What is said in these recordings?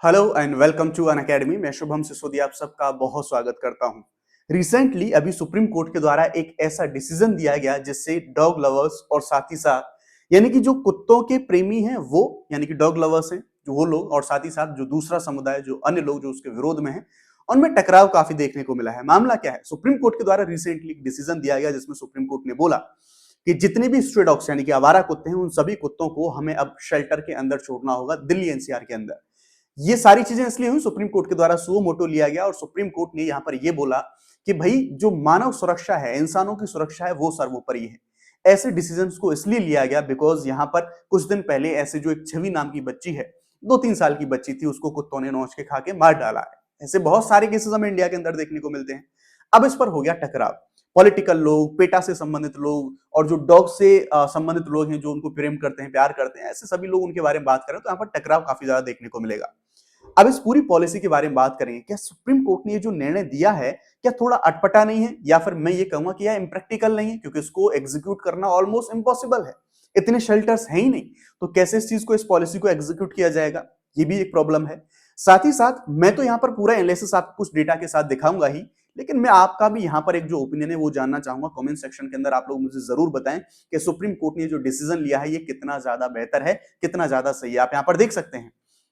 Hello and welcome to Unacademy. मैं शुभम सिसोदिया आप सबका बहुत स्वागत करता हूं। रिसेंटली अभी सुप्रीम कोर्ट के द्वारा एक ऐसा डिसीजन दिया गया जिससे डॉग लवर्स और साथ ही साथ यानी कि जो कुत्तों के प्रेमी हैं वो यानी कि डॉग लवर्स हैं जो वो लोग और साथ ही साथ जो दूसरा समुदाय जो अन्य लोग जो उसके विरोध में हैं उनमें टकराव काफी देखने को मिला है। मामला क्या है, सुप्रीम कोर्ट के द्वारा रिसेंटली एक डिसीजन दिया गया जिसमें सुप्रीम कोर्ट ने बोला कि जितने भी स्ट्रे डॉग्स यानी कि आवारा कुत्ते हैं उन सभी कुत्तों को हमें अब शेल्टर के अंदर छोड़ना होगा, दिल्ली एनसीआर के अंदर। ये सारी चीजें इसलिए हुई, सुप्रीम कोर्ट के द्वारा सुओ मोटो लिया गया और सुप्रीम कोर्ट ने यहां पर यह बोला कि भाई जो मानव सुरक्षा है, इंसानों की सुरक्षा है वो सर्वोपरि है। ऐसे डिसीजंस को इसलिए लिया गया बिकॉज यहां पर कुछ दिन पहले ऐसे जो एक छवि नाम की बच्ची है, 2-3 साल की बच्ची थी, उसको कुत्तों ने नोच के खा के मार डाला है। ऐसे बहुत सारे केसेस हमें इंडिया के अंदर देखने को मिलते हैं। अब इस पर हो गया टकराव। पॉलिटिकल लोग, पेटा से संबंधित लोग और जो डॉग से संबंधित लोग हैं जो उनको प्रेम करते हैं, प्यार करते हैं, ऐसे सभी लोग उनके बारे में बात करें तो यहाँ पर टकराव काफी ज्यादा देखने को मिलेगा। अब इस पूरी पॉलिसी के बारे में बात करेंगे। क्या सुप्रीम कोर्ट ने ये जो निर्णय दिया है क्या थोड़ा अटपटा नहीं है, या फिर मैं ये कहूंगा कि यह इम्प्रैक्टिकल नहीं है, क्योंकि इसको एग्जीक्यूट करना ऑलमोस्ट इम्पॉसिबल है। इतने शेल्टर्स हैं ही नहीं, तो कैसे इस चीज को, इस पॉलिसी को एग्जीक्यूट किया जाएगा, ये भी एक प्रॉब्लम है। साथ ही साथ मैं तो यहाँ पर पूरा एनालिसिस आपको कुछ डेटा के साथ दिखाऊंगा ही, लेकिन मैं आपका भी यहाँ पर एक जो ओपिनियन है वो जानना चाहूंगा। कमेंट सेक्शन के अंदर आप लोग मुझे जरूर बताएं कि सुप्रीम कोर्ट ने जो डिसीजन लिया है ये कितना ज्यादा बेहतर है, कितना ज्यादा सही है। आप यहाँ पर देख सकते हैं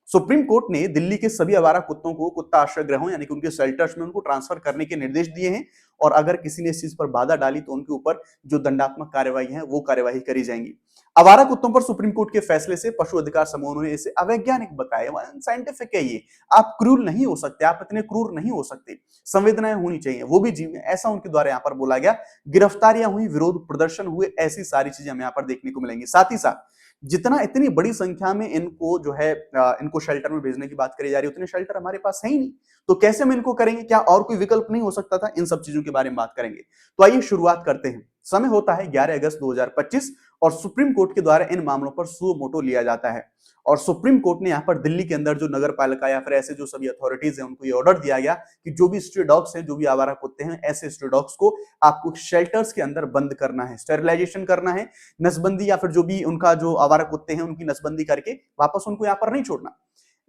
सुप्रीम कोर्ट ने दिल्ली के सभी आवारा कुत्तों को कुत्ता आश्रय गृहों यानी कि उनके शेल्टर्स में उनको ट्रांसफर करने के निर्देश दिए हैं, और अगर किसी ने इस चीज पर बाधा डाली तो उनके ऊपर जो दंडात्मक कार्यवाही है वो कार्यवाही करी जाएंगी। आवारा कुत्तों पर सुप्रीम कोर्ट के फैसले से पशु अधिकार समूहों ने इसे अवैज्ञानिक बताया। साइंटिफिक है ये, आप क्रूर नहीं हो सकते, आप इतने क्रूर नहीं हो सकते, संवेदनाएं होनी चाहिए, वो भी जीव है, ऐसा उनके द्वारा यहाँ पर बोला गया। गिरफ्तारियां हुई, विरोध प्रदर्शन हुए, ऐसी सारी चीजें हमें यहाँ पर देखने को मिलेंगी। साथ ही साथ जितना इतनी बड़ी संख्या में इनको जो है इनको शेल्टर में भेजने की बात करी जा रही है, उतने शेल्टर हमारे पास है ही नहीं, तो कैसे हम इनको करेंगे? क्या और कोई विकल्प नहीं हो सकता था? इन सब चीजों के बारे में बात करेंगे। तो आइए शुरुआत करते हैं। समय होता है 11 अगस्त 2025 और सुप्रीम कोर्ट के द्वारा इन मामलों पर सुओ मोटो लिया जाता है। और सुप्रीम कोर्ट ने यहाँ पर दिल्ली के अंदर जो नगर पालिका या फिर ऐसे जो सभी अथॉरिटीज हैं उनको ये ऑर्डर दिया गया कि जो भी स्ट्रे डॉग्स हैं, जो भी आवारा कुत्ते हैं, ऐसे स्ट्रे डॉग्स को आपको शेल्टर्स के अंदर बंद करना है, स्टेरिलाइजेशन करना है, नसबंदी या फिर जो भी उनका जो आवारा कुत्ते हैं उनकी नसबंदी करके वापस उनको यहाँ पर नहीं छोड़ना।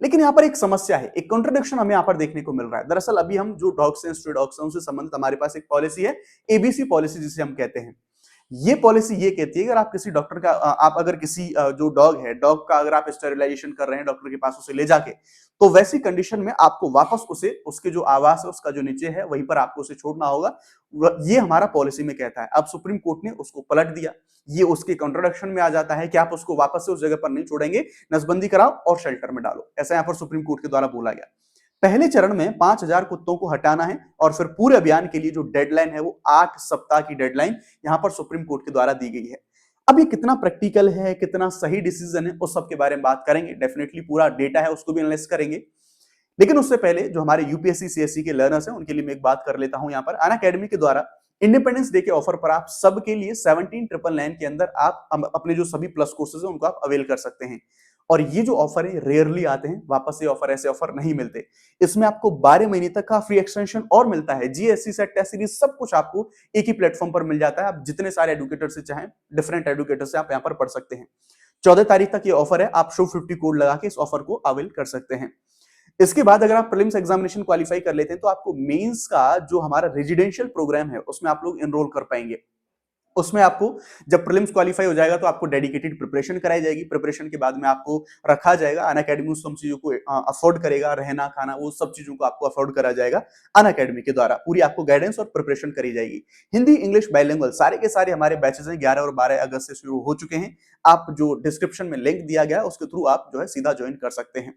लेकिन यहाँ पर एक समस्या है, एक कॉन्ट्रडिक्शन हमें यहाँ पर देखने को मिल रहा है। दरअसल अभी हम जो डॉग्स हैं, स्ट्रे डॉग्स हैं, उनसे संबंधित हमारे पास एक पॉलिसी है, एबीसी पॉलिसी जिसे हम कहते हैं। ये पॉलिसी ये कहती है अगर आप किसी डॉक्टर का आप अगर किसी जो डॉग है, डॉग का अगर आप स्टेरिलाइजेशन कर रहे हैं डॉक्टर के पास उसे ले जाके, तो वैसी कंडीशन में आपको वापस उसे उसके जो आवास है उसका जो नीचे है वहीं पर आपको उसे छोड़ना होगा। ये हमारा पॉलिसी में कहता है। अब सुप्रीम कोर्ट ने उसको पलट दिया। ये उसके कॉन्ट्रोडक्शन में आ जाता है कि आप उसको वापस से उस जगह पर नहीं छोड़ेंगे, नसबंदी कराओ और शेल्टर में डालो, ऐसा यहाँ पर सुप्रीम कोर्ट के द्वारा बोला गया। पहले चरण में 5,000 कुत्तों को हटाना है और फिर पूरे अभियान के लिए जो डेडलाइन है वो 8 सप्ताह की डेडलाइन यहां पर सुप्रीम कोर्ट के द्वारा दी गई है। अब ये कितना प्रैक्टिकल है, कितना सही डिसीजन है, उस सब के बारे में बात करेंगे। डेफिनेटली पूरा डेटा है उसको भी एनालाइज करेंगे। लेकिन उससे पहले जो हमारे यूपीएससी सीएससी के लर्नर्स हैं उनके लिए मैं एक बात कर लेता हूं। यहाँ पर अनअकैडमी के द्वारा इंडिपेंडेंस डे के ऑफर पर आप सबके लिए 17,999 के अंदर आप अपने जो सभी प्लस कोर्सेज हैं उनको आप अवेल कर सकते हैं। और ये जो ऑफर है रेयरली आते हैं, वापस ये ऑफर, ऐसे ऑफर नहीं मिलते। इसमें आपको 12 महीने तक का फ्री एक्सटेंशन और मिलता है। जीएससी सेट टेस्ट सीरीज सब कुछ आपको एक ही प्लेटफॉर्म पर मिल जाता है। आप जितने सारे एडुकेटर से चाहें, डिफरेंट एडुकेटर से आप यहाँ पर पढ़ सकते हैं। 14 तारीख तक ये ऑफर है, आप शो 50 कोड लगा के इस ऑफर को अवेल कर सकते हैं। इसके बाद अगर आप प्रीलिम्स एग्जामिनेशन क्वालिफाई कर लेते हैं तो आपको मेंस का जो हमारा रेजिडेंशियल प्रोग्राम है उसमें आप लोग एनरोल कर पाएंगे। उसमें आपको जब प्रीलिम्स क्वालिफाई हो जाएगा तो आपको डेडिकेटेड प्रिपरेशन कराई जाएगी। प्रिपरेशन के बाद में आपको रखा जाएगा, अनअकैडमी उन सब चीजों को अफोर्ड करेगा, रहना खाना वो सब चीजों को आपको अफोर्ड करा जाएगा अनअकैडमी के द्वारा। पूरी आपको गाइडेंस और प्रिपरेशन करी जाएगी। हिंदी इंग्लिश बाइलिंगुअल सारे के सारे हमारे बैचेस हैं, 11 और 12 अगस्त से शुरू हो चुके हैं। आप जो डिस्क्रिप्शन में लिंक दिया गया है उसके थ्रू आप जो है सीधा ज्वाइन कर सकते हैं।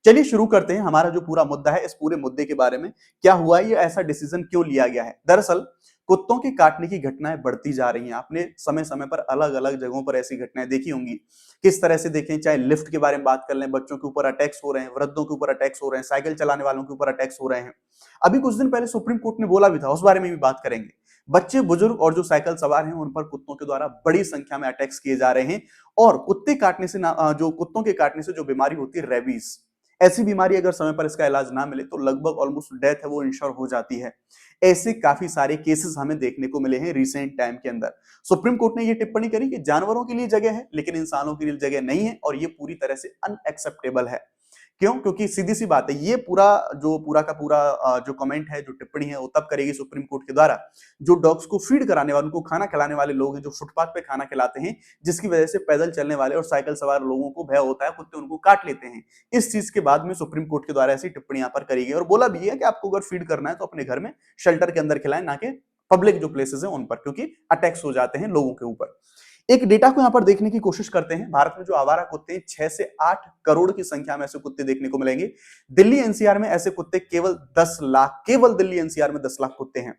चलिए शुरू करते हैं हमारा जो पूरा मुद्दा है। इस पूरे मुद्दे के बारे में क्या हुआ, ये ऐसा डिसीजन क्यों लिया गया है। दरअसल कुत्तों के काटने की घटनाएं बढ़ती जा रही हैं। आपने समय समय पर अलग अलग जगहों पर ऐसी घटनाएं देखी होंगी। किस तरह से देखें, चाहे लिफ्ट के बारे में बात कर लें, बच्चों के ऊपर अटैक्स हो रहे हैं, वृद्धों के ऊपर अटैक्स हो रहे हैं, साइकिल चलाने वालों के ऊपर अटैक्स हो रहे हैं। अभी कुछ दिन पहले सुप्रीम कोर्ट ने बोला भी था, उस बारे में भी बात करेंगे। बच्चे, बुजुर्ग और जो साइकिल सवार हैं उन पर कुत्तों के द्वारा बड़ी संख्या में अटैक्स किए जा रहे हैं। और कुत्ते काटने से जो कुत्तों के काटने से जो बीमारी होती है रेबीज, ऐसी बीमारी अगर समय पर इसका इलाज ना मिले तो लगभग ऑलमोस्ट डेथ है वो इंश्योर हो जाती है। ऐसे काफी सारे केसेस हमें देखने को मिले हैं रिसेंट टाइम के अंदर। सुप्रीम कोर्ट ने यह टिप्पणी करी कि जानवरों के लिए जगह है लेकिन इंसानों के लिए जगह नहीं है और ये पूरी तरह से अनएक्सेप्टेबल है। क्यों? क्योंकि सीधी सी बात है, ये पूरा का पूरा जो कमेंट है, जो टिप्पणी है, वो तब करेगी सुप्रीम कोर्ट के द्वारा जो डॉग्स को फीड कराने वाले, उनको खाना खिलाने वाले लोग हैं, जो फुटपाथ पे खाना खिलाते हैं, जिसकी वजह से पैदल चलने वाले और साइकिल सवार लोगों को भय होता है, कुत्ते उनको काट लेते हैं। इस चीज के बाद में सुप्रीम कोर्ट के द्वारा ऐसी टिप्पणी यहाँ पर करी गई और बोला भी है कि आपको अगर फीड करना है तो अपने घर में शेल्टर के अंदर खिलाएं, ना कि पब्लिक जो प्लेसेस हैं उन पर, क्योंकि अटैक्स हो जाते हैं लोगों के ऊपर। एक डेटा को यहां पर देखने की कोशिश करते हैं। भारत में जो आवारा कुत्ते हैं, 6 से 8 करोड़ की संख्या में ऐसे कुत्ते देखने को मिलेंगे। दिल्ली एनसीआर में ऐसे कुत्ते केवल 10 लाख, केवल दिल्ली एनसीआर में 10 लाख कुत्ते हैं।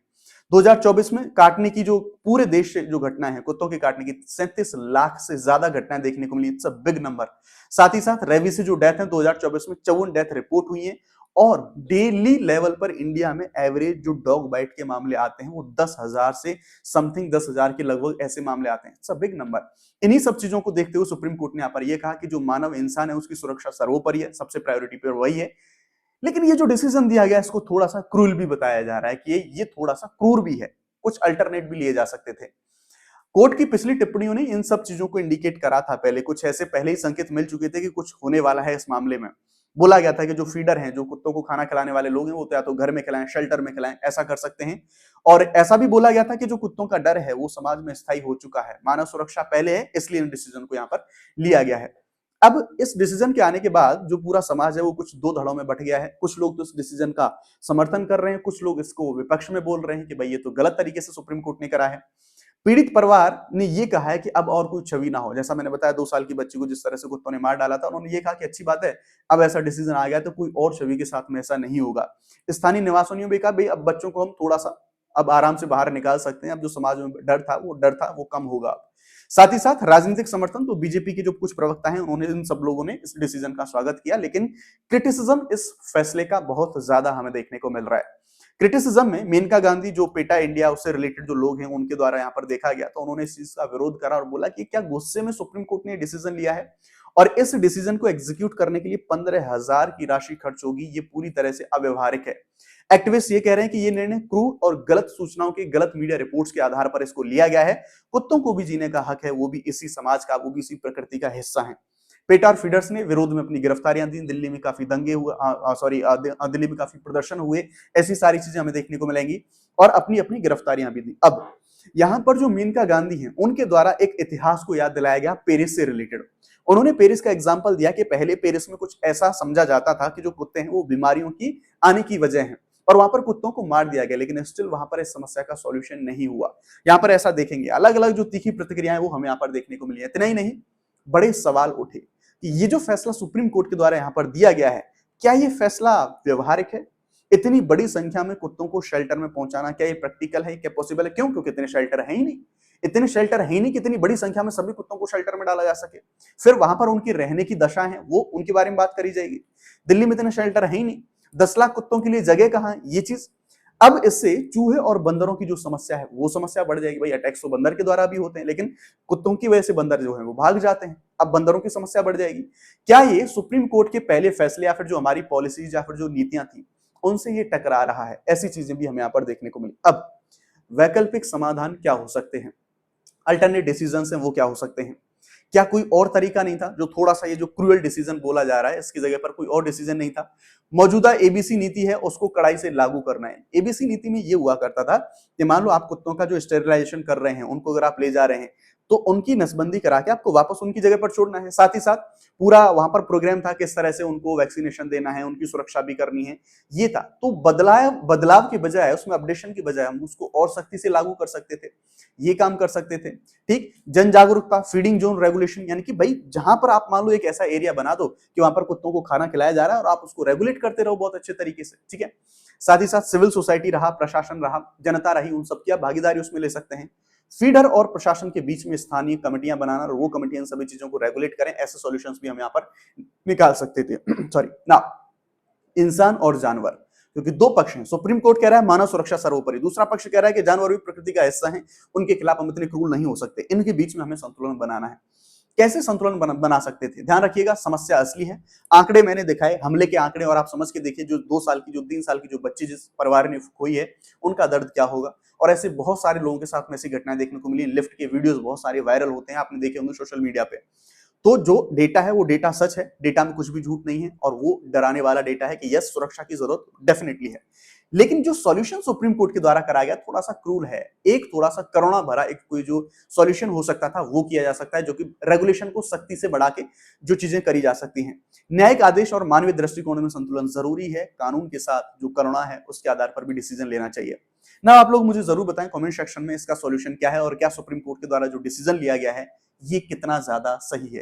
2024 में काटने की जो पूरे देश से जो घटना है कुत्तों के काटने की, 37 लाख से ज्यादा घटनाएं देखने को मिली। It's a big number. साथ ही साथ रेबी से जो डेथ है 2024 में 54 डेथ रिपोर्ट हुई है और डेली लेवल पर इंडिया में एवरेज जो डॉग बाइट के मामले आते हैं वो 10,000 से समथिंग 10,000 के लगभग ऐसे मामले आते हैं। It's a big number. इन्हीं सब चीजों को देखते हुए सुप्रीम कोर्ट ने यहाँ पर यह कहा कि जो मानव इंसान है उसकी सुरक्षा सर्वोपरि है, सबसे प्रायोरिटी पर वही है। लेकिन ये जो डिसीजन दिया गया इसको थोड़ा सा क्रूर भी बताया जा रहा है कि ये थोड़ा सा क्रूर भी है, कुछ अल्टरनेट भी लिए जा सकते थे। कोर्ट की पिछली टिप्पणियों ने इन सब चीजों को इंडिकेट करा था, पहले कुछ ऐसे पहले ही संकेत मिल चुके थे कि कुछ होने वाला है इस मामले में। बोला गया था कि जो फीडर हैं, जो कुत्तों को खाना खिलाने वाले लोग हैं, वो तो या तो घर में खिलाएं, शेल्टर में खिलाएं, ऐसा कर सकते हैं। और ऐसा भी बोला गया था कि जो कुत्तों का डर है वो समाज में स्थायी हो चुका है, मानव सुरक्षा पहले है, इसलिए इन डिसीजन को यहाँ पर लिया गया है। अब इस डिसीजन के आने के बाद जो पूरा समाज है वो कुछ दो धड़ों में बट गया है। कुछ लोग तो इस डिसीजन का समर्थन कर रहे हैं, कुछ लोग इसको विपक्ष में बोल रहे हैं कि भाई ये तो गलत तरीके से सुप्रीम कोर्ट ने करा है। पीड़ित परिवार ने ये कहा है कि अब और कोई छवि ना हो। जैसा मैंने बताया 2 साल की बच्ची को जिस तरह से कुत्तों ने मार डाला था, उन्होंने ये कहा कि अच्छी बात है, अब ऐसा डिसीजन आ गया तो कोई और छवि के साथ में ऐसा नहीं होगा। स्थानीय निवासियों ने भी कहा भाई अब बच्चों को हम थोड़ा-सा अब आराम से बाहर निकाल सकते हैं, अब जो समाज में डर था वो कम होगा। साथ ही साथ राजनीतिक समर्थन तो बीजेपी के जो कुछ प्रवक्ता हैं उन्होंने, इन सब लोगों ने इस डिसीजन का स्वागत किया, लेकिन क्रिटिसिज्म इस फैसले का बहुत ज्यादा हमें देखने को मिल रहा है। क्रिटिसिज्म में मेनका गांधी, जो पेटा इंडिया उससे रिलेटेड जो लोग हैं उनके द्वारा यहाँ पर देखा गया, तो उन्होंने इस चीज का विरोध करा और बोला कि क्या गुस्से में सुप्रीम कोर्ट ने डिसीजन लिया है और इस डिसीजन को एग्जीक्यूट करने के लिए 15,000 की राशि खर्च होगी, ये पूरी तरह से अव्यवहारिक है। एक्टिविस्ट ये कह रहे हैं कि ये निर्णय क्रूर और गलत सूचनाओं की, गलत मीडिया रिपोर्ट्स के आधार पर इसको लिया गया है। कुत्तों को भी जीने का हक है, वो भी इसी समाज का, वो भी इसी प्रकृति का हिस्सा है। पेटा और फीडर्स ने विरोध में अपनी गिरफ्तारियां दी। दिल्ली में काफी दंगे हुए, दिल्ली में काफी प्रदर्शन हुए, ऐसी सारी चीजें हमें देखने को मिलेंगी और अपनी अपनी गिरफ्तारियां भी दी। अब यहां पर जो मेनका गांधी हैं उनके द्वारा एक इतिहास को याद दिलाया गया पेरिस से रिलेटेड। उन्होंने पेरिस का एग्जाम्पल दिया कि पहले पेरिस में कुछ ऐसा समझा जाता था कि जो कुत्ते हैं वो बीमारियों की आने की वजह है और वहां पर कुत्तों को मार दिया गया, लेकिन स्टिल वहां पर इस समस्या का सॉल्यूशन नहीं हुआ। यहाँ पर ऐसा देखेंगे, अलग अलग जो तीखी प्रतिक्रियाएं वो हमें यहाँ पर देखने को मिली है। इतना ही नहीं, बड़े सवाल उठे कि ये जो फैसला सुप्रीम कोर्ट के द्वारा यहाँ पर दिया गया है, क्या ये फैसला व्यवहारिक है? इतनी बड़ी संख्या में कुत्तों को शेल्टर में पहुंचाना, क्या ये प्रैक्टिकल है, क्या पॉसिबल है? क्यों? क्योंकि इतने शेल्टर है ही नहीं। इतने शेल्टर है ही नहीं कि इतनी बड़ी संख्या में सभी कुत्तों को शेल्टर में डाला जा सके। फिर वहां पर उनकी रहने की दशा है, वो उनके बारे में बात करी जाएगी। दिल्ली में इतने शेल्टर है ही नहीं, 10 लाख कुत्तों के लिए जगह कहां है, ये चीज। अब इससे चूहे और बंदरों की जो समस्या है वो समस्या बढ़ जाएगी। भाई अटैक्स तो बंदर के द्वारा भी होते हैं, लेकिन कुत्तों की वजह से बंदर जो है वो भाग जाते हैं। अब बंदरों की समस्या बढ़ जाएगी। क्या ये सुप्रीम कोर्ट के पहले फैसले या फिर जो हमारी पॉलिसीज या फिर जो नीतियां थी उनसे ये टकरा रहा है? ऐसी चीजें भी हमें यहाँ पर देखने को मिली। अब वैकल्पिक समाधान क्या हो सकते हैं, अल्टरनेट डिसीजन है वो क्या हो सकते हैं? क्या कोई और तरीका नहीं था? जो थोड़ा सा ये जो क्रूअल डिसीजन बोला जा रहा है, इसकी जगह पर कोई और डिसीजन नहीं था? मौजूदा एबीसी नीति है उसको कड़ाई से लागू करना है। एबीसी नीति में ये हुआ करता था कि मान लो आप कुत्तों का जो स्टेरिलाइजेशन कर रहे हैं, उनको अगर आप ले जा रहे हैं तो उनकी नसबंदी करा के आपको वापस उनकी जगह पर छोड़ना है। साथ ही साथ पूरा वहां पर प्रोग्राम था किस तरह से उनको वैक्सीनेशन देना है, उनकी सुरक्षा भी करनी है, ये था। तो बदलाव की बजाय, उसमें अपडेशन की बजाय हम उसको और सख्ती से लागू कर सकते थे, ये काम कर सकते थे। ठीक, जन जागरूकता, फीडिंग जोन रेगुलेशन, यानी कि भाई जहां पर आप मान लो एक ऐसा एरिया बना दो कि वहां पर कुत्तों को खाना खिलाया जा रहा है और आप उसको रेगुलेट करते रहो बहुत अच्छे तरीके से। ठीक है, साथ ही साथ सिविल सोसाइटी रहा, प्रशासन रहा, जनता रही, उन सबकी आप भागीदारी उसमें ले सकते हैं। फीडर और प्रशासन के बीच में स्थानीय कमेटियां बनाना और वो कमेटियां इन सभी चीजों को रेगुलेट करें, ऐसे सॉल्यूशंस भी हम यहाँ पर निकाल सकते थे। सॉरी ना, इंसान और जानवर, क्योंकि दो पक्ष हैं। सुप्रीम कोर्ट कह रहा है मानव सुरक्षा सर्वोपरि, दूसरा पक्ष कह रहा है कि जानवर भी प्रकृति का हिस्सा हैं, उनके खिलाफ हम इतने क्रूर नहीं हो सकते। इनके बीच में हमें संतुलन बनाना है। कैसे संतुलन बना सकते थे? ध्यान रखिएगा, समस्या असली है। आंकड़े मैंने दिखाए, हमले के आंकड़े, और आप समझ के देखिए जो 2 साल की, जो 3 साल की जो बच्ची जिस परिवार ने खोई है, उनका दर्द क्या होगा। और ऐसे बहुत सारे लोगों के साथ में ऐसी घटनाएं देखने को मिली। लिफ्ट के वीडियोस बहुत सारे वायरल होते हैं, आपने देखे होंगे सोशल मीडिया पे। तो जो डेटा है वो डेटा सच है, डेटा में कुछ भी झूठ नहीं है और वो डराने वाला डेटा है कि यस सुरक्षा की जरूरत डेफिनेटली है। लेकिन जो सॉल्यूशन सुप्रीम कोर्ट के द्वारा कराया गया थोड़ा सा क्रूर है, एक थोड़ा सा करुणा भरा एक कोई जो सॉल्यूशन हो सकता था वो किया जा सकता है, जो कि रेगुलेशन को सख्ती से बढ़ा के जो चीजें करी जा सकती हैं। न्यायिक आदेश और मानवीय दृष्टिकोण में संतुलन जरूरी है, कानून के साथ जो करुणा है उसके आधार पर भी डिसीजन लेना चाहिए ना। आप लोग मुझे जरूर बताएं कमेंट सेक्शन में इसका सॉल्यूशन क्या है और क्या सुप्रीम कोर्ट के द्वारा जो डिसीजन लिया गया है ये कितना ज्यादा सही है।